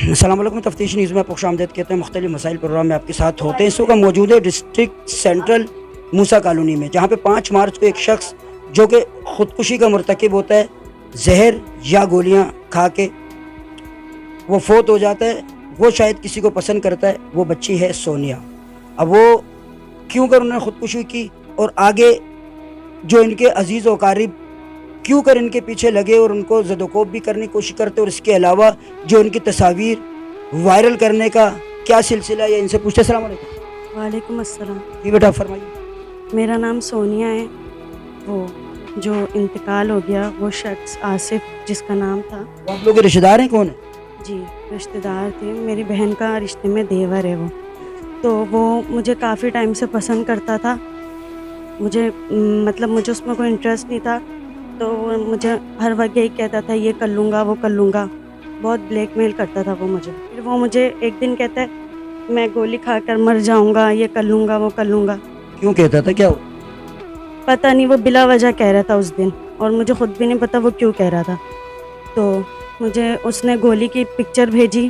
السلام علیکم، تفتیش نیوز میں آپ کو خوش آمدید کہتے ہیں۔ مختلف مسائل پروگرام میں آپ کے ساتھ ہوتے ہیں۔ اس وقت موجود ہے ڈسٹرکٹ سینٹرل موسیٰ کالونی میں، جہاں پہ 5 مارچ کو ایک شخص جو کہ خودکشی کا مرتکب ہوتا ہے، زہر یا گولیاں کھا کے وہ فوت ہو جاتا ہے۔ وہ شاید کسی کو پسند کرتا ہے، وہ بچی ہے سونیا۔ اب وہ کیوں کر انہوں نے خودکشی کی اور آگے جو ان کے عزیز و اقارب کیوں کر ان کے پیچھے لگے اور ان کو زد و کوب بھی کرنے کی کوشش کرتے، اور اس کے علاوہ جو ان کی تصاویر وائرل کرنے کا کیا سلسلہ ہے، ان سے پوچھتے۔ السلام علیکم۔ وعلیکم السلام۔ جی بیٹا فرمائیے۔ میرا نام سونیا ہے۔ وہ جو انتقال ہو گیا وہ شخص آصف جس کا نام تھا، وہ آپ لوگ کے رشتہ دار ہیں؟ کون ہے؟ جی رشتہ دار تھے، میری بہن کا رشتے میں دیور ہے وہ۔ تو وہ مجھے کافی ٹائم سے پسند کرتا تھا، مجھے اس میں کوئی انٹرسٹ نہیں تھا، تو وہ مجھے ہر وقت یہی کہتا تھا یہ کر لوں گا وہ کر لوں گا، بہت بلیک میل کرتا تھا وہ مجھے۔ پھر وہ مجھے ایک دن کہتا ہے میں گولی کھا کر مر جاؤں گا، یہ کر لوں گا وہ کر لوں گا۔ کیوں کہتا تھا؟ کیا پتہ نہیں، وہ بلا وجہ کہہ رہا تھا اس دن، اور مجھے خود بھی نہیں پتا وہ کیوں کہہ رہا تھا۔ تو مجھے اس نے گولی کی پکچر بھیجی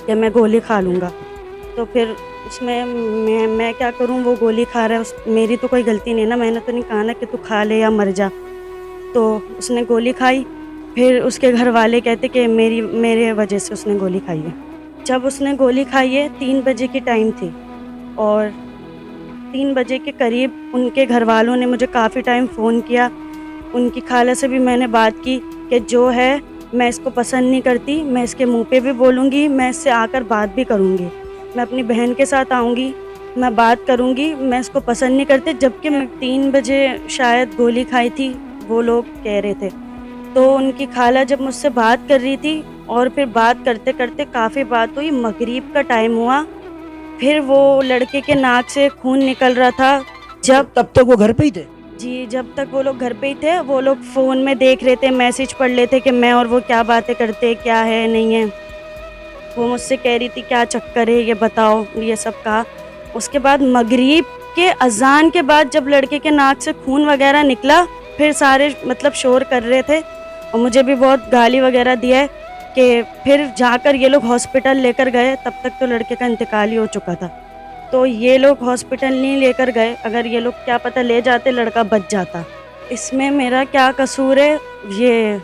کہ میں گولی کھا لوں گا، تو پھر اس میں میں کیا کروں، وہ گولی کھا رہا ہے، میری تو کوئی غلطی نہیں نا، میں نے تو نہیں کہا نا کہ تو کھا لے یا مر جا۔ تو اس نے گولی کھائی، پھر اس کے گھر والے کہتے کہ میرے وجہ سے اس نے گولی کھائی ہے۔ جب اس نے گولی کھائی ہے 3 بجے کی ٹائم تھی، اور 3 بجے کے قریب ان کے گھر والوں نے مجھے کافی ٹائم فون کیا۔ ان کی خالہ سے بھی میں نے بات کی کہ جو ہے میں اس کو پسند نہیں کرتی، میں اس کے منہ پہ بھی بولوں گی، میں اس سے آ کر بات بھی کروں گی، میں اپنی بہن کے ساتھ آؤں گی، میں بات کروں گی، میں اس کو پسند نہیں کرتی۔ جبکہ میں 3 بجے شاید گولی کھائی تھی، وہ لوگ کہہ رہے تھے۔ تو ان کی خالہ جب مجھ سے بات کر رہی تھی، اور پھر بات کرتے کرتے کافی بات ہوئی، مغرب کا ٹائم ہوا، پھر وہ لڑکے کے ناک سے خون نکل رہا تھا۔ تب تک وہ گھر پہ ہی تھے؟ جی جب تک وہ لوگ گھر پہ ہی تھے، وہ لوگ فون میں دیکھ رہے تھے، میسج پڑھ لیتے کہ میں اور وہ کیا باتیں کرتے، کیا ہے نہیں ہے۔ وہ مجھ سے کہہ رہی تھی کیا چکر ہے یہ بتاؤ، یہ سب کہا۔ اس کے بعد مغرب کے اذان کے بعد جب لڑکے کے ناک سے خون وغیرہ نکلا، پھر سارے شور کر رہے تھے، اور مجھے بھی بہت گالی وغیرہ دیا ہے کہ پھر جا کر یہ لوگ ہاسپٹل لے کر گئے۔ تب تک تو لڑکے کا انتقال ہی ہو چکا تھا، تو یہ لوگ ہاسپٹل نہیں لے کر گئے، اگر یہ لوگ کیا پتہ لے جاتے لڑکا بچ جاتا۔ اس میں میرا کیا قصور ہے؟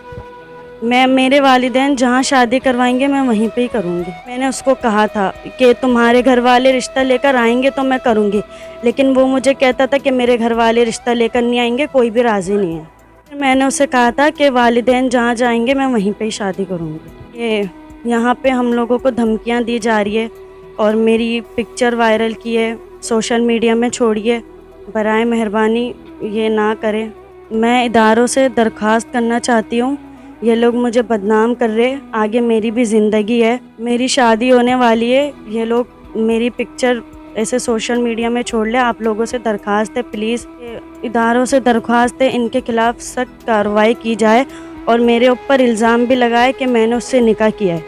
میرے والدین جہاں شادی کروائیں گے میں وہیں پہ ہی کروں گی۔ میں نے اس کو کہا تھا کہ تمہارے گھر والے رشتہ لے کر آئیں گے تو میں کروں گی، لیکن وہ مجھے کہتا تھا کہ میرے گھر والے رشتہ لے کر نہیں آئیں گے، کوئی بھی راضی نہیں ہے۔ میں نے اسے کہا تھا کہ والدین جہاں جائیں گے میں وہیں پہ ہی شادی کروں گی۔ یہاں پہ ہم لوگوں کو دھمکیاں دی جا رہی ہے، اور میری پکچر وائرل کی ہے، سوشل میڈیا میں چھوڑیے، برائے مہربانی یہ نہ کریں۔ میں اداروں سے درخواست کرنا چاہتی ہوں، یہ لوگ مجھے بدنام کر رہے، آگے میری بھی زندگی ہے، میری شادی ہونے والی ہے، یہ لوگ میری پکچر ایسے سوشل میڈیا میں چھوڑ لے۔ آپ لوگوں سے درخواست ہے، پلیز اداروں سے درخواست ہے، ان کے خلاف سخت کارروائی کی جائے، اور میرے اوپر الزام بھی لگائے کہ میں نے اس سے نکاح کیا ہے،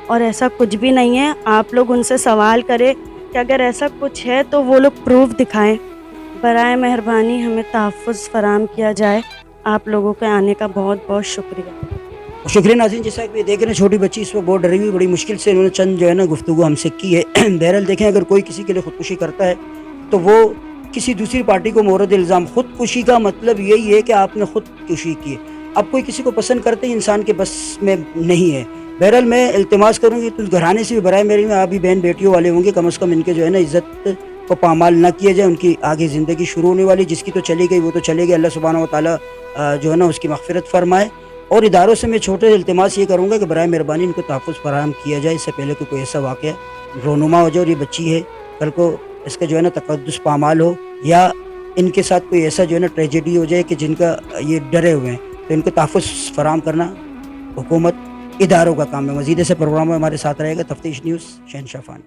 اور ایسا کچھ بھی نہیں ہے۔ آپ لوگ ان سے سوال کریں کہ اگر ایسا کچھ ہے تو وہ لوگ پروف دکھائیں۔ برائے مہربانی ہمیں تحفظ فراہم کیا جائے۔ آپ لوگوں کے آنے کا بہت بہت شکریہ۔ شکریہ ناظرین، جیسا کہ دیکھ رہے ہیں چھوٹی بچی اس وقت بہت ڈری ہوئی، بڑی مشکل سے انہوں نے چند گفتگو ہم سے کی ہے۔ بہرحال دیکھیں، اگر کوئی کسی کے لیے خودکشی کرتا ہے تو وہ کسی دوسری پارٹی کو مورد الزام، خودکشی کا مطلب یہی ہے کہ آپ نے خودکشی کی ہے۔ اب کوئی کسی کو پسند کرتے ہی انسان کے بس میں نہیں ہے۔ بہرحال میں التماس کروں گی تو گھرانے سے بھی برائے میری میں آپ بھی بہن بیٹیوں والے ہوں گے، کم از کم ان کے عزت کو پامال نہ کیا جائے۔ ان کی آگے زندگی شروع ہونے والی، جس کی تو چلی گئی وہ تو چلے گئی، اللہ سبحانہ و تعالیٰ اس کی مغفرت فرمائے۔ اور اداروں سے میں چھوٹے التماس یہ کروں گا کہ برائے مہربانی ان کو تحفظ فراہم کیا جائے، اس سے پہلے کہ کوئی ایسا واقعہ رونما ہو جائے اور یہ بچی ہے کل کو اس کا تقدس پامال ہو، یا ان کے ساتھ کوئی ایسا ٹریجڈی ہو جائے کہ جن کا یہ ڈرے ہوئے ہیں، تو ان کو تحفظ فراہم کرنا حکومت اداروں کا کام ہے۔ مزید ایسے پروگرام میں ہمارے ساتھ رہے گا تفتیش نیوز، شہنشاہ فان۔